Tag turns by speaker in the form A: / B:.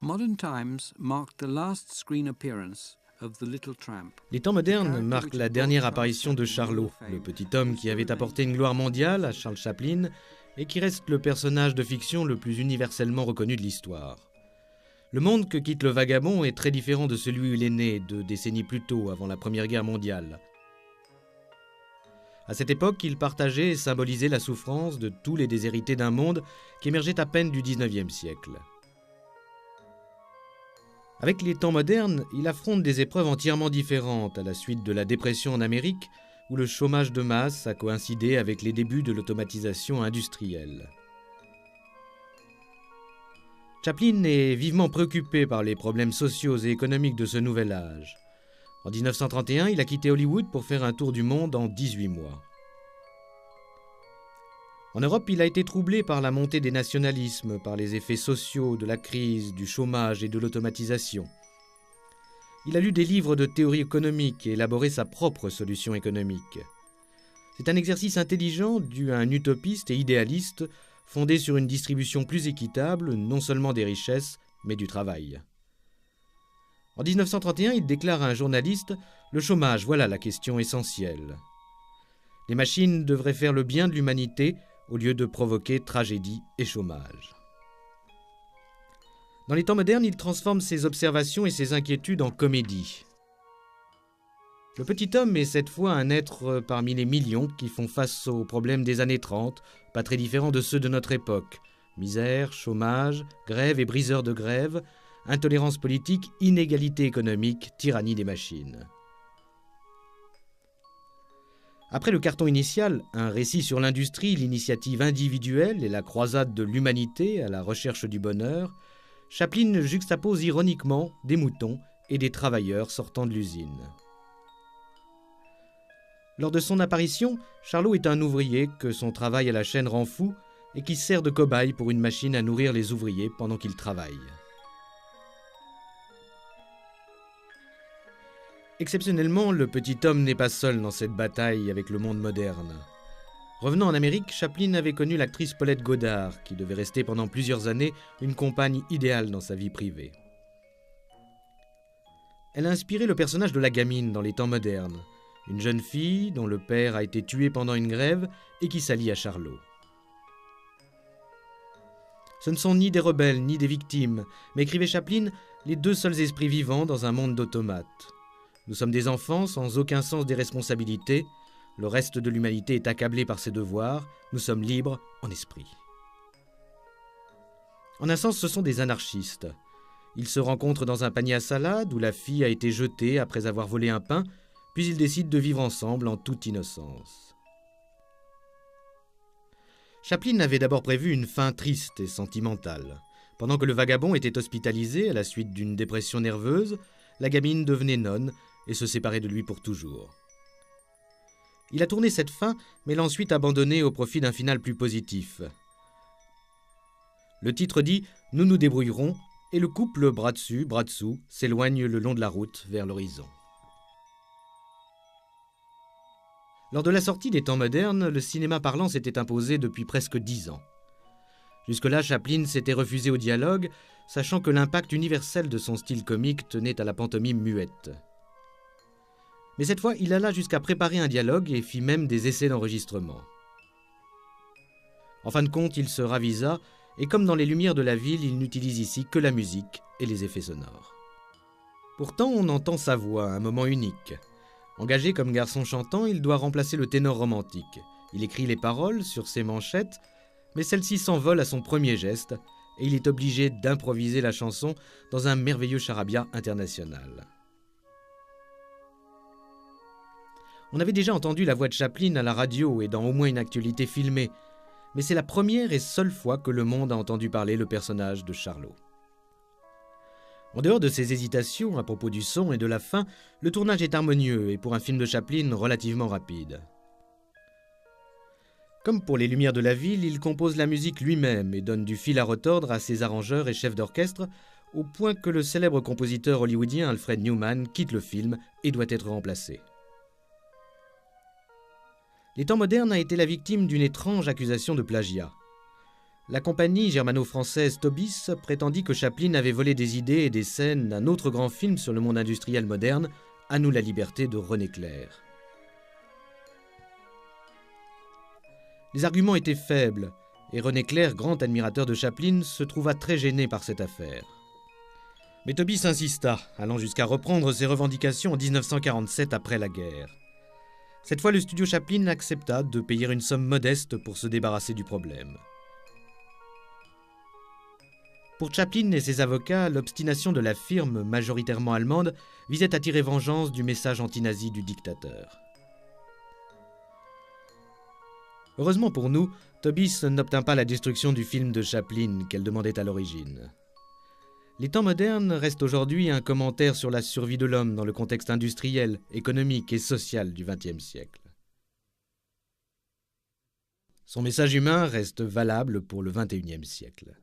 A: Modern times marked the last screen appearance of The Little Tramp.
B: Les temps modernes marquent la dernière apparition de Charlot, le petit homme qui avait apporté une gloire mondiale à Charles Chaplin et qui reste le personnage de fiction le plus universellement reconnu de l'histoire. Le monde que quitte le vagabond est très différent de celui où il est né 2 décennies plus tôt, avant la Première Guerre mondiale. À cette époque, il partageait et symbolisait la souffrance de tous les déshérités d'un monde qui émergeait à peine du XIXe siècle. Avec les temps modernes, il affronte des épreuves entièrement différentes à la suite de la dépression en Amérique, où le chômage de masse a coïncidé avec les débuts de l'automatisation industrielle. Chaplin est vivement préoccupé par les problèmes sociaux et économiques de ce nouvel âge. En 1931, il a quitté Hollywood pour faire un tour du monde en 18 mois. En Europe, il a été troublé par la montée des nationalismes, par les effets sociaux de la crise, du chômage et de l'automatisation. Il a lu des livres de théorie économique et élaboré sa propre solution économique. C'est un exercice intelligent dû à un utopiste et idéaliste fondé sur une distribution plus équitable, non seulement des richesses, mais du travail. En 1931, il déclare à un journaliste « Le chômage, voilà la question essentielle. Les machines devraient faire le bien de l'humanité au lieu de provoquer tragédie et chômage. » Dans les temps modernes, il transforme ses observations et ses inquiétudes en comédie. Le petit homme est cette fois un être parmi les millions qui font face aux problèmes des années 30, pas très différents de ceux de notre époque. Misère, chômage, grève et briseurs de grève, intolérance politique, inégalité économique, tyrannie des machines. Après le carton initial, un récit sur l'industrie, l'initiative individuelle et la croisade de l'humanité à la recherche du bonheur, Chaplin juxtapose ironiquement des moutons et des travailleurs sortant de l'usine. Lors de son apparition, Charlot est un ouvrier que son travail à la chaîne rend fou et qui sert de cobaye pour une machine à nourrir les ouvriers pendant qu'ils travaillent. Exceptionnellement, le petit homme n'est pas seul dans cette bataille avec le monde moderne. Revenant en Amérique, Chaplin avait connu l'actrice Paulette Goddard, qui devait rester pendant plusieurs années une compagne idéale dans sa vie privée. Elle a inspiré le personnage de la gamine dans les temps modernes, une jeune fille dont le père a été tué pendant une grève et qui s'allie à Charlot. Ce ne sont ni des rebelles ni des victimes, mais écrivait Chaplin, les 2 seuls esprits vivants dans un monde d'automates. Nous sommes des enfants sans aucun sens des responsabilités. Le reste de l'humanité est accablé par ses devoirs. Nous sommes libres en esprit. En un sens, ce sont des anarchistes. Ils se rencontrent dans un panier à salade où la fille a été jetée après avoir volé un pain, puis ils décident de vivre ensemble en toute innocence. Chaplin avait d'abord prévu une fin triste et sentimentale. Pendant que le vagabond était hospitalisé à la suite d'une dépression nerveuse, la gamine devenait nonne et se séparait de lui pour toujours. Il a tourné cette fin, mais l'a ensuite abandonnée au profit d'un final plus positif. Le titre dit « Nous nous débrouillerons » et le couple bras dessus, bras dessous s'éloigne le long de la route vers l'horizon. Lors de la sortie des temps modernes, le cinéma parlant s'était imposé depuis presque 10 ans. Jusque-là, Chaplin s'était refusé au dialogue, sachant que l'impact universel de son style comique tenait à la pantomime muette. Mais cette fois, il alla jusqu'à préparer un dialogue et fit même des essais d'enregistrement. En fin de compte, il se ravisa, et comme dans Les Lumières de la ville, il n'utilise ici que la musique et les effets sonores. Pourtant, on entend sa voix à un moment unique. Engagé comme garçon chantant, il doit remplacer le ténor romantique. Il écrit les paroles sur ses manchettes, mais celle-ci s'envole à son premier geste, et il est obligé d'improviser la chanson dans un merveilleux charabia international. On avait déjà entendu la voix de Chaplin à la radio et dans au moins une actualité filmée, mais c'est la première et seule fois que le monde a entendu parler le personnage de Charlot. En dehors de ses hésitations à propos du son et de la fin, le tournage est harmonieux et pour un film de Chaplin relativement rapide. Comme pour Les Lumières de la ville, il compose la musique lui-même et donne du fil à retordre à ses arrangeurs et chefs d'orchestre, au point que le célèbre compositeur hollywoodien Alfred Newman quitte le film et doit être remplacé. Les temps modernes a été la victime d'une étrange accusation de plagiat. La compagnie germano-française Tobis prétendit que Chaplin avait volé des idées et des scènes d'un autre grand film sur le monde industriel moderne, À nous la liberté de René Clair. Les arguments étaient faibles, et René Clair, grand admirateur de Chaplin, se trouva très gêné par cette affaire. Mais Tobis insista, allant jusqu'à reprendre ses revendications en 1947 après la guerre. Cette fois, le studio Chaplin accepta de payer une somme modeste pour se débarrasser du problème. Pour Chaplin et ses avocats, l'obstination de la firme, majoritairement allemande, visait à tirer vengeance du message anti-nazi du dictateur. Heureusement pour nous, Tobis n'obtint pas la destruction du film de Chaplin qu'elle demandait à l'origine. Les temps modernes restent aujourd'hui un commentaire sur la survie de l'homme dans le contexte industriel, économique et social du XXe siècle. Son message humain reste valable pour le XXIe siècle.